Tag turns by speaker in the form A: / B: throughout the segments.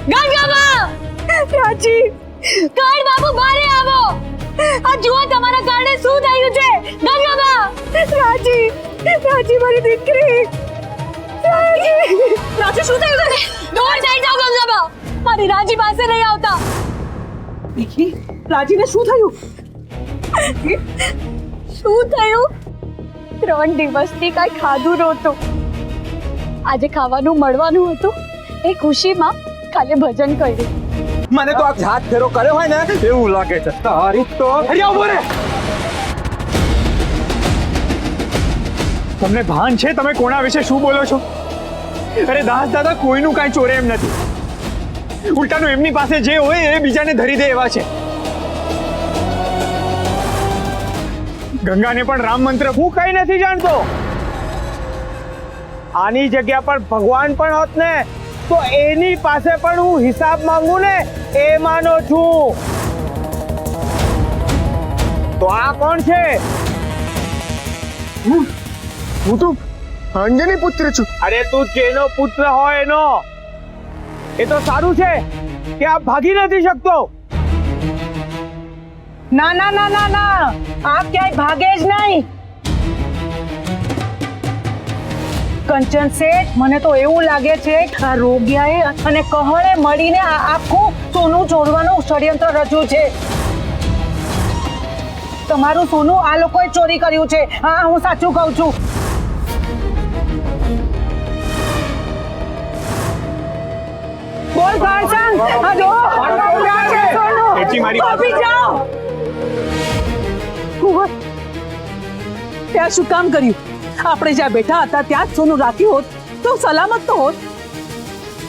A: ગંગાબા રાજી કાળ બાબુ બારે આવો આ જુઓ તમારા કારણે શું થયું છે ગંગાબા રાજી રાજી મારી દીકરી રાજી શું થયું તને દોડ સાઈડ જાઓ ગંગાબા મારી રાજી પાસે નહીં આવતા
B: દેખી રાજીને શું થયું
A: શું થયું 3 દિવસથી કાંઈ ખાધું નહોતું આજે ખાવાનું મળવાનું હતું એ ખુશીમાં કાલે ભજન કર્યું
C: મને તો આ હાથ ફેરો કર્યો હોય ને એવું લાગે છે તારી તો અરે ઉભો રે તમને ભાન છે તમે કોના વિશે શું બોલો છો અરે દાસ દાદા કોઈનું કાંઈ ચોરે એમ નથી ઉલટાનું એમની પાસે જે હોય એ બીજાને ધરી દે એવા છે ગંગાને પણ રામ મંત્ર હું કઈ નથી જાણતો આની જગ્યા પર ભગવાન પણ હોત ને તો એની પાસે પણ હું હિસાબ માંગુ ને એ માનો છું તો આ કોણ છે હું તો અંજની પુત્ર છું અરે તું જેનો પુત્ર હોય એનો એ તો સારું છે કે આ ભાગી નથી શકતો
B: ના ના ના ના ના આ ક્યાંય ભાગે જ નહીં કંચન શેઠ મને તો એવું લાગે છે આ રોગિયાએ અને કહળે મળીને આ આખું સોનું ચોરવાનું ષડયંત્ર રચ્યું છે તમારું સોનું આ લોકોએ ચોરી કર્યું છે હા હું સાચું કહું છું બોલ ભાષણ આ જો સોનું
C: એચી મારી
B: આપી જાઓ કુંવર ત્યાં શું કામ કર્યું આપણે જ્યાં બેઠા હતા ત્યાં જ સોનું રાખ્યું હોત તો સલામત તો હોત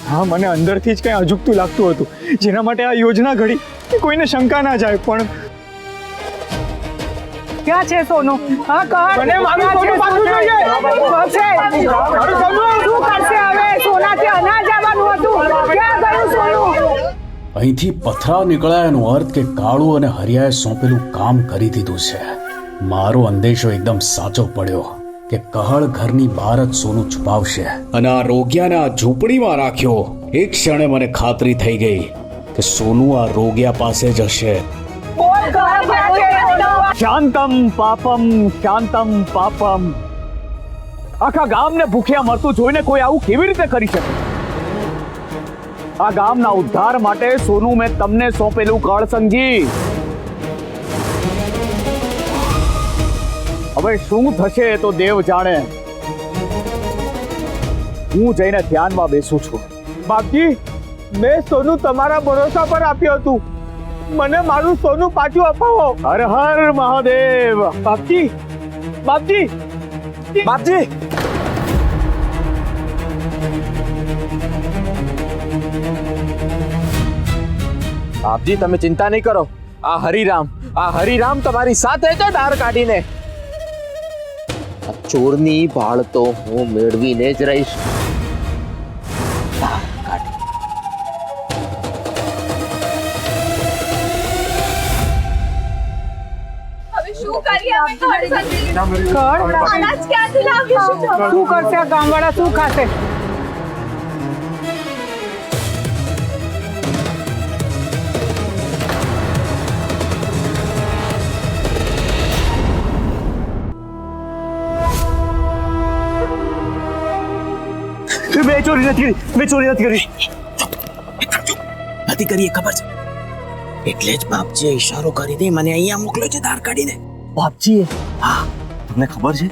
C: હા મને અંદરથી જ કંઈ અજુગતું લાગતું હતું જેના માટે આ યોજના ઘડી કે કોઈને શંકા ના જાય પણ
B: ક્યાં છે સોનું હા કર
C: મને મારું સોનું પાછું જોઈએ
B: શું કરશે હવે સોનાથી અનાજ આવવાનું હતું ક્યાં ગયું સોનું
D: અહીંથી પથરા નીકળ્યા એનો અર્થ કે કાળુ અને હરિયાએ સોંપેલું કામ કરી દીધું છે મારો અંદેશો એકદમ સાચો પડ્યો કે કહળ ઘરની બહાર જ સોનું છુપાવશે અને આ રોગિયાને આ ઝૂંપડીમાં રાખ્યો એક ક્ષણે મને ખાતરી થઈ ગઈ કે સોનું આ રોગિયા પાસે જ હશે
B: બોલ કર ક્યાં છે સોનું
C: શાંતમ પાપમ આખા ગામને ભૂખ્યા મરતું જોઈને કોઈ આવું કેવી રીતે કરી શકે આ ગામના ઉદ્ધાર માટે સોનું મેં તમને સોંપેલું કળ સમજી હવે શું થશે એ તો દેવ જાણે હું જઈને ધ્યાનમાં બેસું છું બાપજી મેં સોનું તમારા ભરોસા પર આપ્યું હતું મને મારું સોનું પાછું અપાવો હર હર મહાદેવ બાપજી બાપજી બાપજી બાપજી તમે ચિંતા નહીં કરો આ હરિરામ તમારી સાથે છે ધાર કાઢીને
E: ચોરની ભાળ તો હું મેળવીને જ રહીશ
A: શું કરીએ અમે ઘર સંજી
B: કર
A: અનાજ ક્યાંથી લાવીશું
B: શું કરશે આ ગામવાળા શું ખાશે
C: મેં ચોરી નથી કરી
E: નથી કરી એ ખબર છે એટલે જ બાપજીએ ઈશારો કરીને મને અહીંયા મોકલ્યો છે ધાર કાઢીને
C: બાપજી
E: હા
C: તમને ખબર છે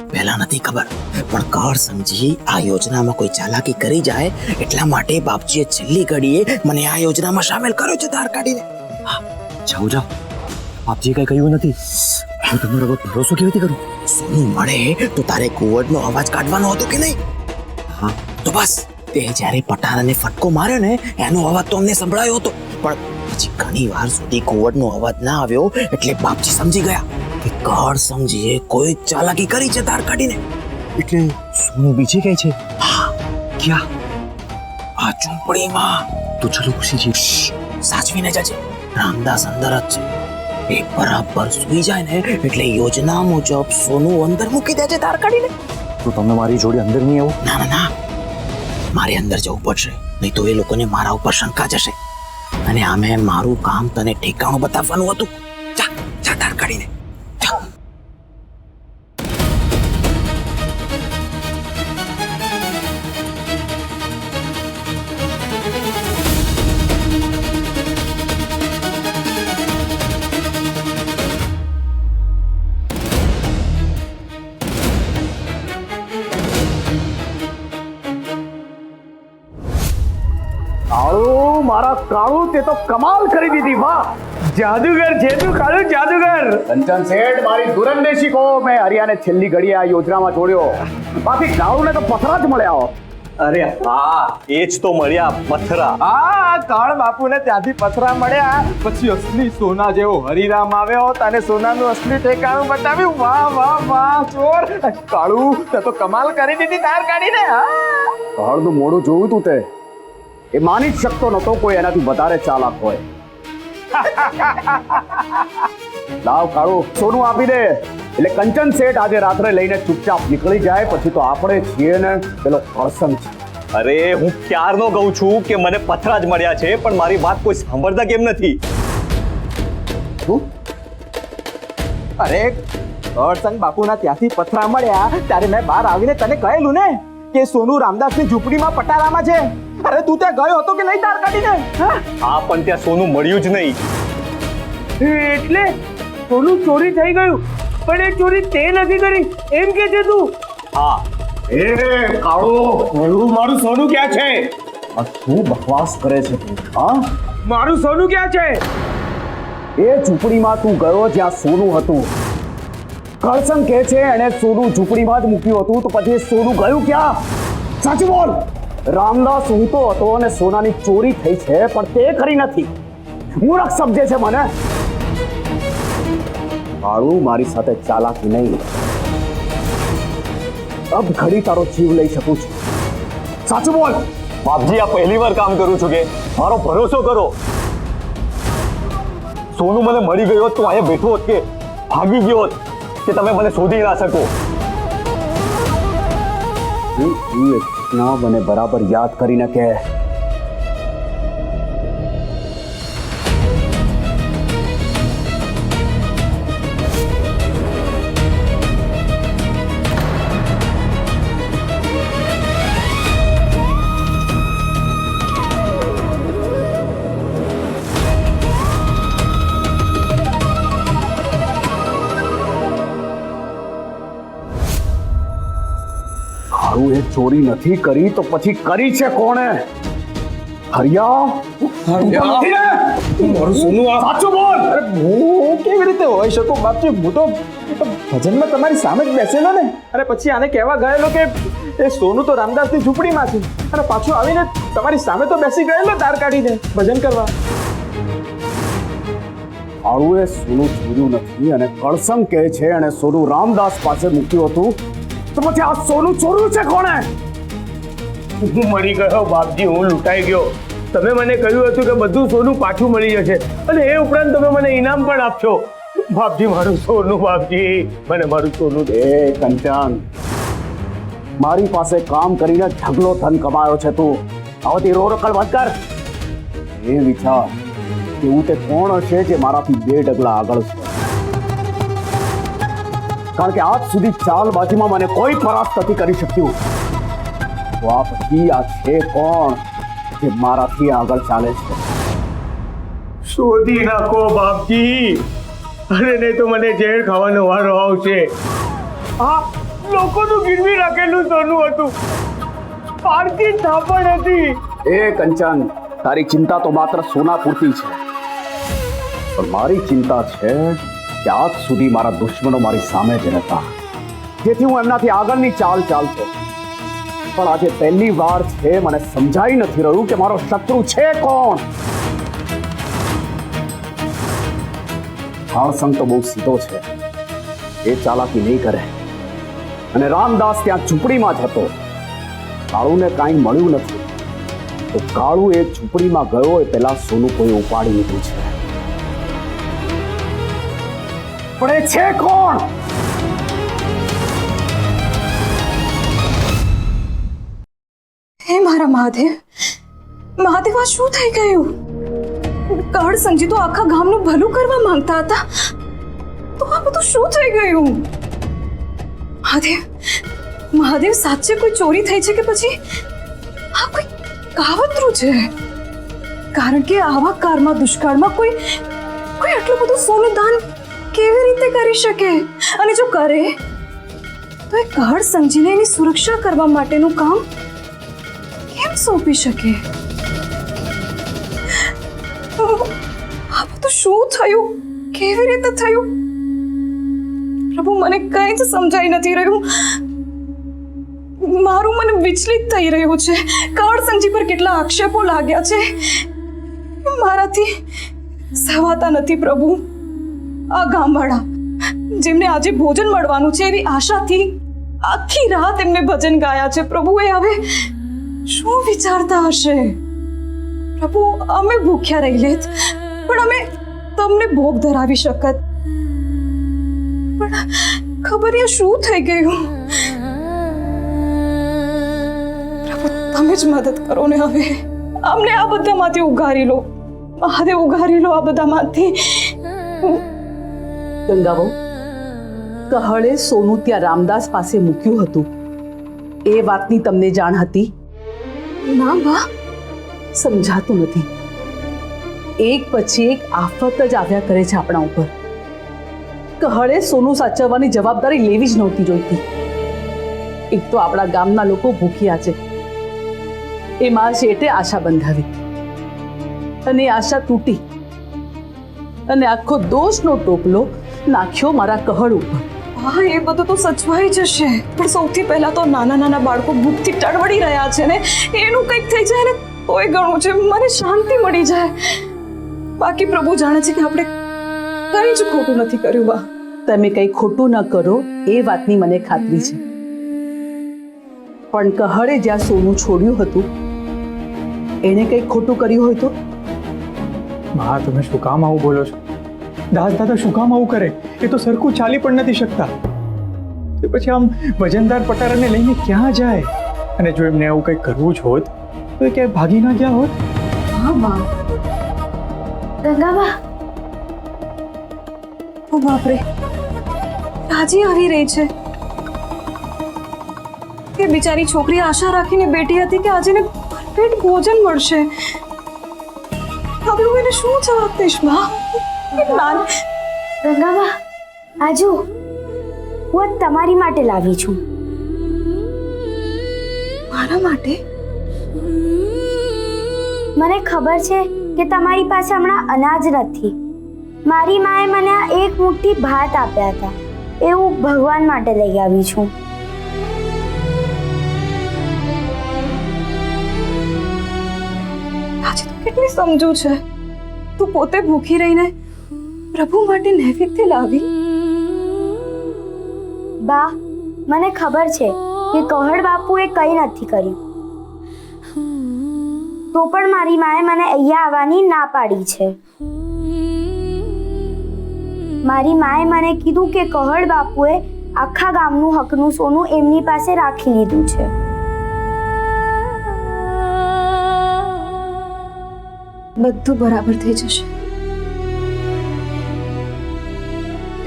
E: પહેલા નથી ખબર પણ કર સમજી આ યોજનામાં કોઈ ચાલાકી કરી જાય એટલા માટે બાપજીએ છેલ્લી ઘડીએ મને આ યોજનામાં સામેલ કર્યો છે ધાર કાઢીને
C: જાઓ બાપજીએ કઈ કહ્યું નથી હું તમારો ભરોસો કેવી રીતે કરું
E: સોનું મળે તો તારે કુંવરનો અવાજ કાઢવાનો હતો કે નહીં
C: હા
E: તો બસ તે જ્યારે પટારાને ફટકો માર્યો ને એનો અવાજ તો અમને સંભળાયો હતો પણ પછી ઘણી વાર સુધી કુંવરનો અવાજ ના આવ્યો એટલે બાપજી સમજી ગયા કે કર સમજીએ કોઈ ચાલાકી કરી છે ધાર કાઢીને
C: એટલે સોનું બીજે કઈ છે
E: હા
C: ક્યાં
E: આ ઝૂંપડીમાં
C: તો ચલો ખુશીજી
E: સાચવીને જજે રામદાસ અંદર જ છે એ બરાબર સુઈ જાય ને એટલે યોજના મુજબ સોનું અંદર મૂકી દેજે ધાર કાઢીને
C: તો તમે મારી જોડે અંદર નહીં આવો
E: ના ના ના મારે અંદર જવું પડશે, નહીં તો એ લોકોને મારા ઉપર શંકા જશે. અને આમે મારું કામ તને ઠેકાણું બતાવવાનું હતું. જા જા તાર કાઢીને જા.
C: કાળુ, મારા કાળુ, તે તો કમાલ કરી દીધી. વાહ, જાદુગર છે તું કાળુ, જાદુગર.
D: કંચન શેઠ, મારી દુરંદેશી કહો, મેં હરિયાને છેલ્લી ઘડીએ આ યોજનામાં જોડ્યો. બાકી કાળુને તો પથરા જ મળ્યા.
F: અરે હા, એ જ તો મળ્યા પથરા.
C: હા, કાળ બાપુને ત્યાંથી પથરા મળ્યા, પછી અસલી સોના જેવો હરિરામ આવ્યો અને સોનાનું અસલી ઠેકાણું બતાવ્યું. વાહ વાહ વાહ, ચોર કાળુ, તે તો કમાલ કરી દીધી તાર કાઢીને. હા,
D: કાળનું મોઢું જોયું તું તે, એ માની જ શકતો નતો કોઈ એનાથી વધારે ચાલાક હોય. લાવ કાળુ, સોનું આપી દે એટલે કંચન શેઠ આજે રાત્રે લઈને ચૂપચાપ નીકળી જાય. પછી તો આપણે છીએ ને પેલો કરસન છે.
F: અરે હું ક્યારનો કહું છું કે મને પથરા જ મળ્યા છે, પણ મારી વાત કોઈ સાંભળતા કેમ નથી?
C: અરે હરસંગ બાપુના ત્યાંથી પથરા મળ્યા ત્યારે મેં બહાર આવીને તને કહેલું ને કે સોનું રામદાસની ઝૂંપડીમાં પટારામાં છે. અરે તું ત્યાં ગયો હતો કે નહીં તાર કાઢીને?
F: હા, પણ ત્યાં સોનું મળ્યું જ નહીં.
C: એટલે સોનું ચોરી થઈ ગયું, પણ એ ચોરી તે નથી કરી એમ કે છે તું?
F: હા,
D: એ કાળુ,
C: મારું સોનું ક્યાં છે?
D: આ શું બકવાસ કરે છે તું? હા,
C: મારું સોનું ક્યાં છે?
D: એ ઝૂંપડીમાં તું ગયો જ્યાં સોનું હતું. કરસન કહે છે એણે સોનું ઝૂંપડીમાં જ મૂક્યું હતું, તો પછી સોનું ગયું ક્યાં? સાચું બોલ. રામદાસ ઊંઘતો હતો અને સોનાની ચોરી થઈ છે, પણ તે કરી નથી. મૂર્ખ સમજે છે મને. કાળુ, મારી સાથે ચાલાકી નહીં. અબ ઘડી તારો જીવ લઈ શકું છું. સાચું બોલ.
F: બાપજી, આ પહેલી વાર કામ કરું છું કે મારો ભરોસો કરો. સોનું મને મળી ગયો હોત તો અહીંયા બેઠો હોત કે ભાગી ગયો હોત કે તમે મને શોધી ના શકો.
D: ના, મને બરાબર યાદ કરીને કે એ ચોરી નથી કરી તો પછી કરી છે કોણે? હરિયા,
C: મારું સોનું
D: સાચું બોલ.
C: અરે હું કેવી રીતે હોઈ શકું બાપજી? હું તો ભજનમાં તમારી સામે જ બેસેલો ને, અને પછી આને કહેવા ગયેલો કે એ સોનું તો રામદાસની ઝૂંપડીમાં છે, અને પાછું આવીને તમારી સામે તો બેસી ગયેલો તાર કાઢીને ભજન કરવા.
D: કાળુએ સોનું ચોર્યું નથી અને કળસંગ કહે છે એણે સોનું રામદાસ પાસે મૂક્યું હતું, તો પછી આ સોનું ચોર્યું છે કોણે?
C: હું મરી ગયો બાપજી, હું લૂંટાઈ ગયો. તમે મને કહ્યું હતું કે બધું સોનું પાછું મળી જશે, અને એ ઉપરાંત તમે મને ઇનામ પણ આપશો. બાપજી, મારું સોનું, બાપજી, મને મારું સોનું દે.
D: એ કંચન, મારી પાસે કામ કરીને ઢગલો ધન કમાયો છે તું. આવતી રોકડ વાત કર. એ વિચાર એવું તે કોણ હશે જે મારાથી 2 ડગલા આગળ છે? કારણ કે આજ સુધી ચાલબાજીમાં મને કોઈ પરાસ્ત નથી કરી શક્યું. તો આ પછી આ છે કોણ જે મારાથી આગળ ચાલે છે?
C: શોધી નાખો બાપજી, અરે નહીં તો મને ઝેર ખાવાનો વારો આવશે. આ લોકોનું ગીરવી રાખેલું સોનું હતું, પારકી થાપણ હતી.
D: એ કંચન, તારી ચિંતા તો માત્ર સોના પૂરતી છે, પણ મારી ચિંતા છે કે આજ સુધી મારા દુશ્મનો મારી સામે જ હતા, જેથી હું એમનાથી આગળની ચાલ ચાલતો. પણ આજે પહેલી વાર છે મને સમજાઈ નથી રહ્યું કે મારો શત્રુ છે કોણ. હરસંગ તો બહુ સીધો છે, એ ચાલાકી નહીં કરે. અને રામદાસ ત્યાં ઝૂંપડીમાં જ હતો. કાળુને કાંઈ મળ્યું નથી, તો કાળુ એ ઝૂંપડીમાં ગયો એ પહેલા સોનું કોઈ ઉપાડી લીધું છે. પણ એ છે કોણ?
A: હે મારા મહાદેવ આ શું થઈ ગયું? કળ સંજી તો આખા ગામનું ભલું કરવા માંગતા હતા, તો આ બધું શું થઈ ગયું? મહાદેવ સાચે કોઈ ચોરી થઈ છે કે પછી આ કોઈ કાવતરું છે? કારણ કે આવા કાળમાં દુષ્કાળમાં કોઈ આટલું બધું સોનું દાન કેવી રીતે કરી શકે? અને જો કરે તો એ કળ સમજીને એની સુરક્ષા કરવા માટેનું કામ કેમ સોંપી શકે? આ બધું શું થયું? કેવી રીતે થયું? પ્રભુ, મને કંઈ જ સમજાઈ નથી રહ્યું. મારું મન વિચલિત થઈ રહ્યું છે. કળ સંજી પર કેટલા આક્ષેપો લાગ્યા છે, મારાથી સવાતા નથી. પ્રભુ, આ ગામવાળા જેમને આજે ભોજન મળવાનું છે એવી આશાથી આખી રાત એમને ભજન ગાયા છે. પ્રભુ, એ હવે શું વિચારતા હશે? પ્રભુ, અમે ભૂખ્યા રહી લેત, પણ અમે તમને ભોગ ધરાવી શકત. પણ ખબર નહીં શું થઈ ગયું. પ્રભુ, તમે જ મદદ કરો ને. હવે અમને આ બધામાંથી ઉગારી લો. મહાદેવ, ઉગારી લો આ બધામાંથી.
B: ગંગાબહુ, કહળે સોનું ત્યાં રામદાસ પાસે મૂક્યું હતું, એ વાતની તમને જાણ હતી?
A: ના બા,
B: સમજાતું નથી. એક પછી એક આફત જ આવ્યા કરે છે આપણા ઉપર. કહળે સોનું સાચવવાની જવાબદારી લેવી જ નહોતી જોઈતી. એક તો આપણા ગામના લોકો ભૂખ્યા છે, એમાં શેઠે આશા બંધાવી અને આશા તૂટી અને આખો દોષનો ટોપલો નાખ્યો મારા કહળ ઉપર.
A: હા, એ બધું તો સચવાઈ જશે, પણ સૌથી પહેલા તો નાના નાના બાળકો ભૂખથી ટળવડી રહ્યા છે ને, એનું કંઈક થઈ જાય ને તોય ઘણું છે. મને શાંતિ મળી જાય. બાકી પ્રભુ જાણે છે કે આપણે કંઈ જ ખોટું નથી કર્યું. બા,
B: તમે કંઈ ખોટું ન કરો એ વાતની મને ખાતરી છે, પણ કહળે જ્યાં સોનું છોડ્યું હતું એણે કંઈક ખોટું કર્યું હોય તો?
C: હા, તમે શું કામ આવું બોલો છો? દાસ દાદા શું કામ આવું કરે? એ તો સરખું ચાલી પણ નથી શકતા. તો પછી આમ વજનદાર પટારાને લઈને ક્યાં જાય? અને જો એમને આવું કંઈક કરવું જ હોત તો એ ક્યાંય ભાગી ના ગયા હોત.
A: હા બા. ગંગાબા, ઓ બાપરે, રાજી આવી રહી છે. કે બિચારી છોકરી આશા રાખીને બેઠી હતી કે આજે ને ભરપેટ ભોજન મળશે. હવે હું એને શું જવાબ દઈશ? બા,
G: ગંગાબા, આજુ હું તમારી માટે લાવી છું.
A: મારા માટે?
G: મને ખબર છે કે તમારી પાસે હમણાં અનાજ નથી. મારી માએ મને આ એક મુઠ્ઠી ભાત આપ્યા હતા, એ હું ભગવાન માટે લઈ આવી છું.
A: આજે તો કેટલી સમજુ છે. તું પોતે ભૂખી રહીને પ્રભુ માટે નૈવેદ્ય લાવી.
G: બા, મને ખબર છે કે કહળ બાપુએ કંઈ નથી કર્યું, તો પણ મારી માએ મને અહીંયા આવવાની ના પાડી છે. મારી માએ મને કીધું કે કહળ બાપુએ આખા ગામનું હકનું સોનું એમની પાસે રાખી લીધું છે.
A: બધું બરાબર થઈ જશે.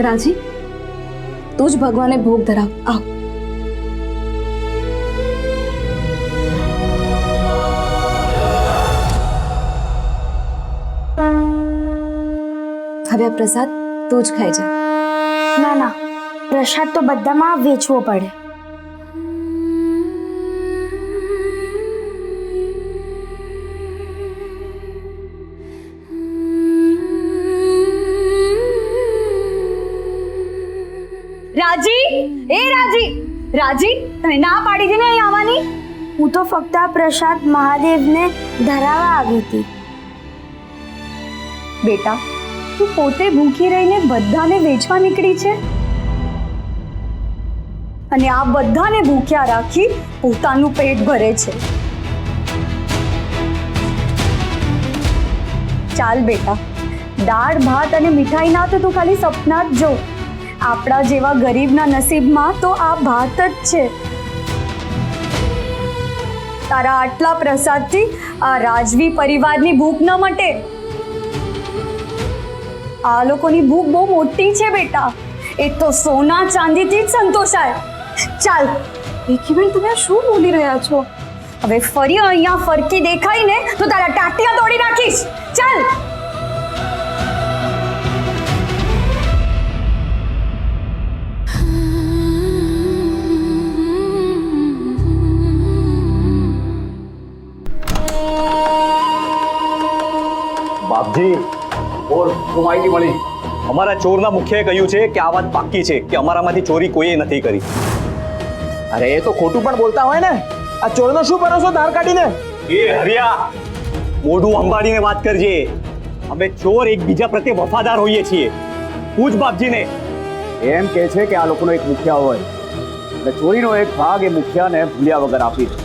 A: રાજી, તું જ ભગવાને ભોગ ધરાવ. આવ. હવે આ પ્રસાદ તું જ ખાઈ જા.
G: ના ના, પ્રસાદ તો બધામાં વેચવો પડે.
A: રાજી, એ રાજી, રાજી, તને ના પાડી હતી ને અહીં આવવાની?
G: હું તો ફક્ત આ પ્રસાદ મહાદેવને ધરાવવા આવી હતી.
A: બેટા, તું પોતે ભૂખી રહીને બધાને વેચવા નીકળી છે, અને આ બધાને ભૂખ્યા રાખી પોતાનું પેટ ભરે છે. ચાલ બેટા, દાળ ભાત અને મીઠાઈ ના તો તું ખાલી સપના જ જો. આપણા જેવા ગરીબના નસીબમાં તો આ ભાત જ છે. તારા આટલા પ્રસાદથી આ રાજવી પરિવારની ભૂખ ન મટે. આ લોકોની ભૂખ બહુ મોટી છે બેટા. એ તો સોના ચાંદીથી જ સંતોષાય. ચાલ ભીખીબેન, તમે શું બોલી રહ્યા છો? હવે ફરી અહીંયા ફરકી દેખાય ને તો તારા ટાટિયા તોડી નાખીશ. ચાલ.
F: બાપજી,
C: ઓર શું માહિતી મળી?
F: અમારા ચોરના મુખ્યએ કહ્યું છે કે આ વાત પાક્કી છે કે અમારામાંથી ચોરી કોઈએ નથી કરી.
E: અરે એ તો ખોટું પણ બોલતા હોય ને. આ ચોરનો શું ભરોસો ધાર કાઢીને?
F: એ હરિયા, મોઢું અંબાડીને વાત કરજે. અમે ચોર એકબીજા પ્રત્યે વફાદાર હોઈએ છીએ. પૂછ બાપજીને.
C: એમ કે છે કે આ લોકોનો એક મુખિયા હોય એટલે ચોરીનો એક ભાગ એ મુખિયાને ભૂલ્યા વગર આપી દે,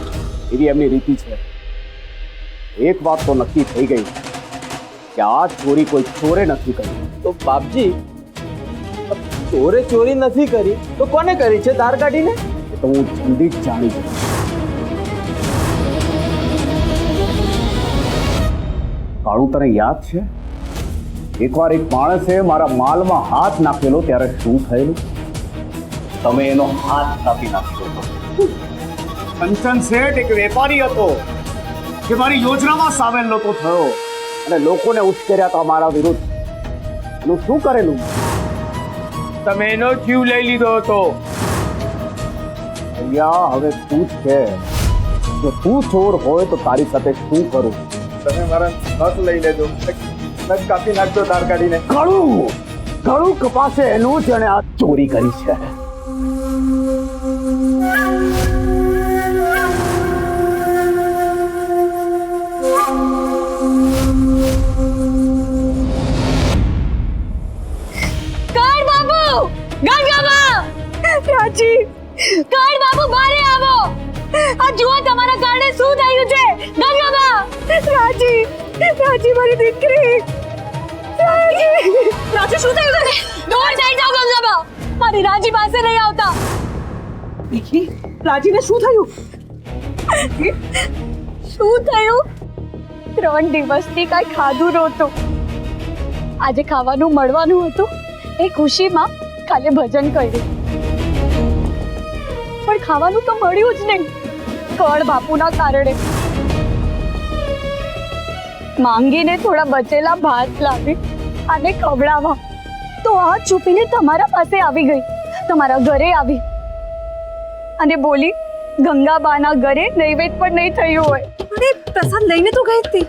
C: એવી એમની રીતિ છે. એક વાત તો નક્કી થઈ ગઈ કે આ ચોરી કોઈ ચોરે નથી કરી.
E: તો બાપજી, ચોરે ચોરી નથી કરી તો કોને કરી છે ધાર કાઢીને?
C: એ તો હું જલ્દી જ જાણી જઈશ. કાળુ, તને યાદ છે એકવાર એક માણસે મારા માલમાં હાથ નાખેલો ત્યારે શું થયેલું?
F: તમે એનો હાથ કાપી નાખ્યો હતો.
C: કંચન શેઠ એક વેપારી હતો જે મારી યોજનામાં સામેલ નહોતો થયો અને લોકોને ઉશ્કેર્યા હતા મારા વિરુદ્ધ. એનું શું કરેલું? તમે એનો જીવ લઈ લીધો હતો. અહીંયા હવે તું જ છે. જો તું ચોર હોય તો તારી સાથે શું કરું?
H: તમે મારા હાથ લઈ લેજો, નખ કાપી નાખજો ધાર કાઢીને.
C: ઘણું કપાસે એનું જ અને આ ચોરી કરી છે.
A: કાળ બાબુ, ગંગાબા, રાજી, કાળ બાબુ બારે આવો. આ જુઓ તમારા કારણે શું થયું છે. ગંગાબા, રાજી, રાજી મારી દીકરી. રાજી, શું થયું તને? દૂર જઈ જાઓ ગંગાબા. મારી રાજી પાસે નહીં આવતા.
B: ભીખી, રાજીને શું થયું?
A: શું થયું? 3 દિવસથી કાંઈ ખાધું નહોતું. આજે ખાવાનું મળવાનું હતું એ ખુશીમાં કાલે ભજન કર્યું, પણ ખાવાનું તો મળ્યું જ નહીં. કળ બાપુના કારણે માંગીને થોડા બચેલા ભાત લાવી અને ખવડાવવા તો આ છુપીને તમારા પાસે આવી ગઈ, તમારા ઘરે આવી અને બોલી ગંગાબાના ઘરે નૈવેદ્ય પણ નહીં થયું હોય. અરે પ્રસાદ લઈને તો ગઈ હતી.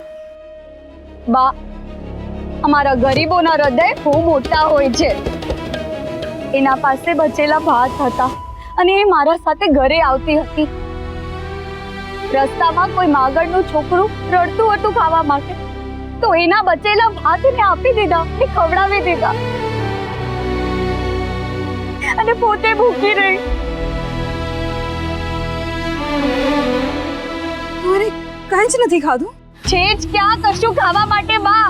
A: બા, અમારા ગરીબોના હૃદય બહુ મોટા હોય છે. એના પાસે બચેલા ભાત હતા અને એ મારા સાથે ઘરે આવતી હતી. રસ્તામાં કોઈ માગણનું છોકરું રડતું હતું ખાવા માટે, તો એના બચેલા ભાત એને આપી દીધા, એ ખવડાવી દીધા અને પોતે ભૂખી રહી. અરે કાંઈ જ નથી ખાધું છે જ ક્યાં કશું ખાવા માટે બા.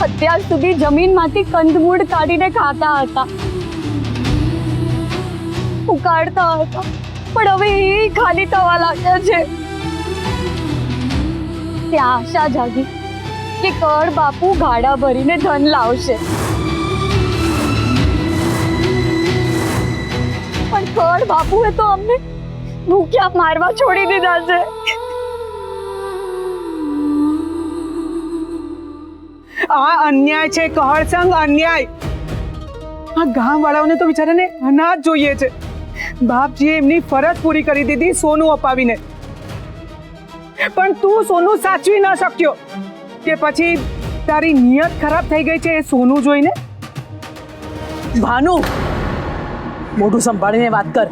A: અત્યાર સુધી જમીનમાંથી કંદમૂળ કાઢીને ખાતા હતા, ઉકાળતા હતા, પણ હવે એ ખાલી થવા લાગ્યા છે. ત્યાં આશા જાગી કે કળ બાપુ ગાડા ભરીને ધન લાવશે, પણ કળ બાપુએ તો અમને ભૂખ્યા મારવા છોડી દીધા છે.
B: આ અન્યાય છે કહળસંગ, અન્યાય. આ ગામ વાળાઓને તો બિચારાને અનાજ જોઈએ છે. બાપજીએ એમની ફરજ પૂરી કરી દીધી સોનું અપાવીને, પણ તું સોનું સાચવી ન શક્યો કે પછી તારી નિયત ખરાબ થઈ ગઈ છે એ સોનું જોઈને? ભાનુ, મોઢું સંભાળીને વાત કર.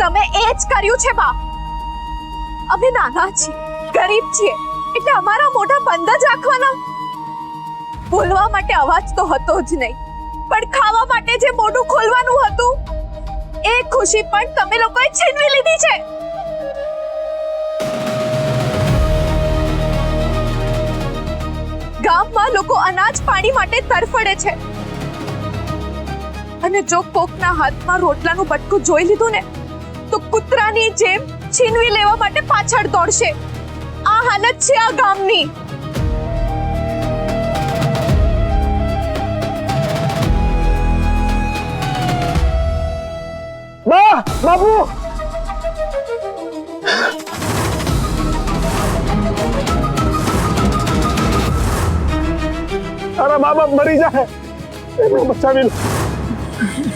I: તમે એ જ કર્યું છે બા. અમે નાના છીએ, ગરીબ છીએ, એટલે અમારા મોઢા બંધ જ રાખવાના. બોલવા માટે અવાજ તો હતો જ નહીં, પણ ખાવા માટે જે મોઢું ખોલવાનું હતું એ ખુશી પણ તમે લોકોએ છીનવી લીધી છે. ગામમાં લોકો અનાજ પાણી માટે તરફડે છે, અને જો કોકના હાથમાં રોટલાનું બટકું જોઈ લીધું ને તો કૂતરાની જેમ છીનવી લેવા માટે પાછળ દોડશે. આ હાલત છે આ ગામની.
C: બા બાપુ તારા મા બાપ મરી જાય એમને બચાવી લો.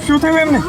C: શું થયું એમને?